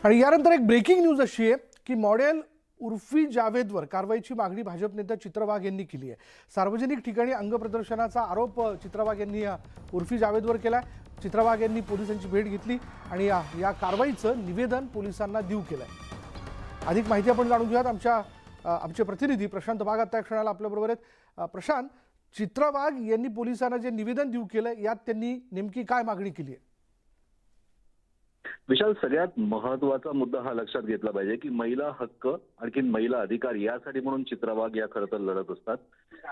आणि यानंतर एक ब्रेकिंग न्यूज अशी आहे की मॉडेल उर्फी जावेदवर कारवाईची मागणी भाजप नेता चित्रा वाघ यांनी केली आहे। सार्वजनिक ठिकाणी अंगप्रदर्शनाचा आरोप चित्रा वाघ यांनी उर्फी जावेदवर केलाय। चित्रा वाघ यांनी पोलिसांची भेट घेतली आणि या कारवाईचं निवेदन पोलिसांना देऊ केलंय। अधिक माहिती आपण जाणून घेऊयात। आमचे प्रतिनिधी प्रशांत वाघ आता क्षणाला आपल्याबरोबर आहेत। प्रशांत, चित्रा वाघ यांनी पोलिसांना जे निवेदन देऊ केलंय यात त्यांनी नेमकी काय मागणी केली आहे? विशाल, सगळ्यात महत्त्वाचा मुद्दा हा लक्षात घेतला पाहिजे की महिला हक्क आणखीन महिला अधिकार यासाठी म्हणून चित्रा वाघ या खरं तर लढत असतात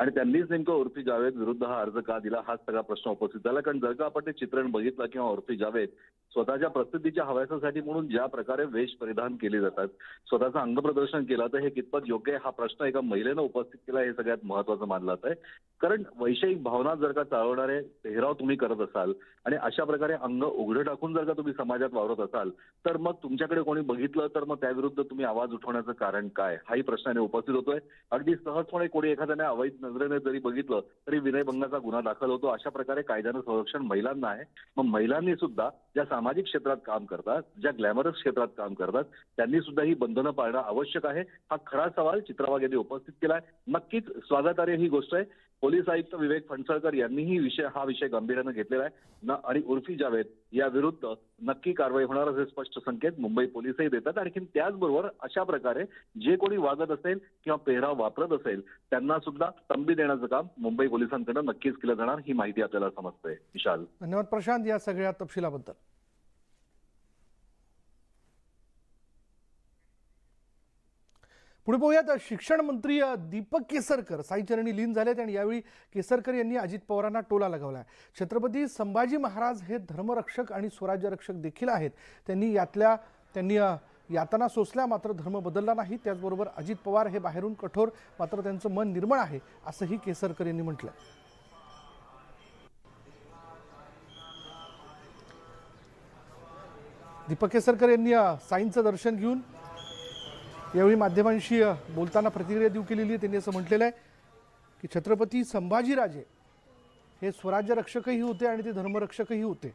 आणि त्यांनीच नेमकं उर्फी जावेद विरुद्ध हा अर्ज का दिला हाच सगळा प्रश्न उपस्थित झाला। कारण जर का आपण ते चित्रण बघितलं किंवा उर्फी जावेद स्वतःच्या प्रसिद्धीच्या हव्यासासाठी म्हणून ज्या प्रकारे वेश परिधान केले जातात, स्वतःचं अंगप्रदर्शन केलं, तर हे कितपत योग्य आहे हा प्रश्न एका महिलेनं उपस्थित केला हे सगळ्यात महत्त्वाचं मानलं जात आहे। कारण वैषयिक भावना जर का चालवणारे पेहराव तुम्ही करत असाल आणि अशा प्रकारे अंग उघडं टाकून जर का तुम्ही समाजात वावरत असाल तर मग तुमच्याकडे कोणी बघितलं तर मग त्याविरुद्ध तुम्ही आवाज उठवण्याचं कारण काय हाही प्रश्नाने उपस्थित होतोय। अगदी सहजपणे कोणी एखाद्याने अवैध नजरेने जरी बघितलं तरी विनयभंगाचा गुन्हा दाखल होतो। अशा प्रकारे कायद्यानं संरक्षण महिलांना आहे। मग महिलांनी सुद्धा ज्या सामाजिक क्षेत्रात काम करतात, ज्या ग्लॅमरस क्षेत्रात काम करतात, त्यांनी सुद्धा ही बंधनं पाळणं आवश्यक आहे हा खरा सवाल चित्रा वाघ यांनी उपस्थित केलाय। नक्कीच स्वागतार्ह ही गोष्ट आहे। पोलीस आयुक्त विवेक फणसळकर यांनीही हा विषय गांभीर्यानं घेतलेला आहे आणि उर्फी जावेद या विरुद्ध नक्की कारवाई होणार असे स्पष्ट संकेत मुंबई पोलीसही देतात। आणखी त्याचबरोबर अशा प्रकारे जे कोणी वागत असेल किंवा पेहराव वापरत असेल त्यांना सुद्धा तंबी देण्याचं काम मुंबई पोलिसांकडून नक्कीच केलं जाणार ही माहिती आपल्याला समजते। विशाल, धन्यवाद प्रशांत या सगळ्या तपशिलाबद्दल। पुढे पाहूयात, शिक्षण मंत्री दीपक केसरकर साईचरणी लीन झालेत आणि यावेळी केसरकर यांनी अजित पवारांना टोला लगावला। छत्रपती संभाजी महाराज हे धर्मरक्षक आणि स्वराज्य रक्षक देखील आहेत। त्यांनी यातना सोसल्या मात्र धर्म बदलला नाही। त्याचबरोबर अजित पवार हे बाहेरून कठोर मात्र त्यांचं मन निर्मळ आहे असंही केसरकर यांनी म्हटलं। दीपक केसरकर यांनी साईंचं दर्शन घेऊन यावेळी माध्यमांशी बोलताना प्रतिक्रिया देऊ केलेली आहे। त्यांनी असं म्हटलेलं आहे की छत्रपती संभाजीराजे हे स्वराज्य रक्षकही होते आणि ते धर्मरक्षकही होते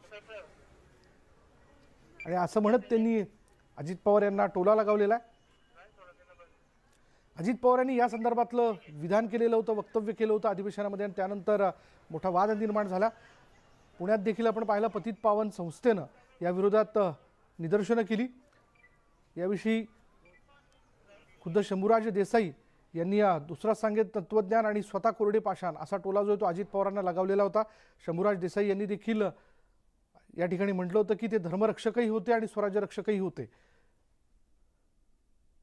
आणि असं म्हणत त्यांनी अजित पवार यांना टोला लगावलेला आहे। अजित पवारांनी या संदर्भातलं विधान केलेलं होतं, वक्तव्य केलं होतं अधिवेशनामध्ये आणि त्यानंतर मोठा वाद निर्माण झाला। पुण्यात देखील आपण पाहिलं पतित पावन संस्थेनं या विरोधात निदर्शनं केली। याविषयी खुद्द शंभूराज देसाई यांनी दुसरा सांगेत तत्वज्ञान आणि स्वतः कोरडे पाषाण असा टोला जो तो अजित पवारांना लगावलेला होता। शंभूराज देसाई यांनी देखील या ठिकाणी म्हटलं होतं की ते धर्मरक्षकही होते आणि स्वराज्य रक्षकही होते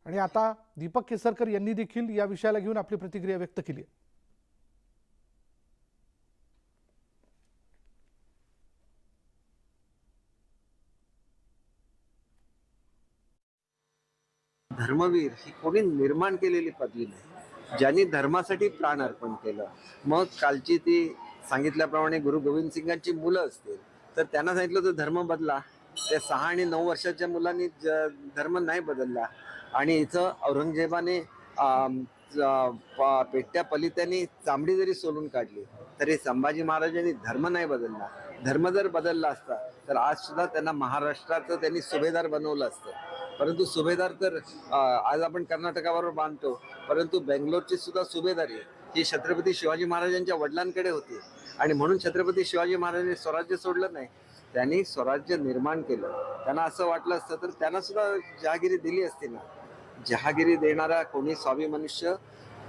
आणि आता दीपक केसरकर यांनी देखील या विषयाला घेऊन आपली प्रतिक्रिया व्यक्त केली आहे। धर्मवीर ही कोणी निर्माण केलेली पदवी नाही, ज्यांनी धर्मासाठी प्राण अर्पण केलं। मग कालची ती सांगितल्याप्रमाणे गुरु गोविंद सिंगांची मुलं असतील तर त्यांना सांगितलं तर धर्म बदला, त्या 6 आणि 9 वर्षाच्या मुलांनी धर्म नाही बदलला आणि इथं औरंगजेबाने पेट्या पलित्यांनी चांबडी जरी सोलून काढली तरी संभाजी महाराजांनी धर्म नाही बदलला। धर्म जर बदलला असता तर आज सुद्धा त्यांना महाराष्ट्राचं त्यांनी सुभेदार बनवलं असतं। परंतु सुभेदार तर आज आपण कर्नाटकाबरोबर बांधतो, परंतु बेंगलोरची सुद्धा सुभेदारी ही छत्रपती शिवाजी महाराजांच्या वडिलांकडे होती आणि म्हणून छत्रपती शिवाजी महाराजांनी स्वराज्य सोडलं नाही, त्यांनी स्वराज्य निर्माण केलं। त्यांना असं वाटलं असतं तर त्यांना सुद्धा जहागिरी दिली असती ना। जहागिरी देणारा कोणी स्वाभी मनुष्य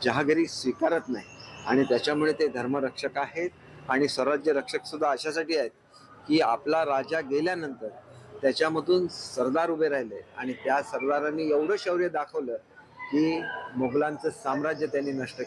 जहागिरी स्वीकारत नाही आणि त्याच्यामुळे ते धर्मरक्षक आहेत आणि स्वराज्य रक्षक सुद्धा अशासाठी आहेत की आपला राजा गेल्यानंतर त्याच्यामधून सरदार उभे राहिले आणि त्या सरदारांनी एवढं शौर्य दाखवलं की मोगलांचं साम्राज्य त्यांनी नष्ट केलं।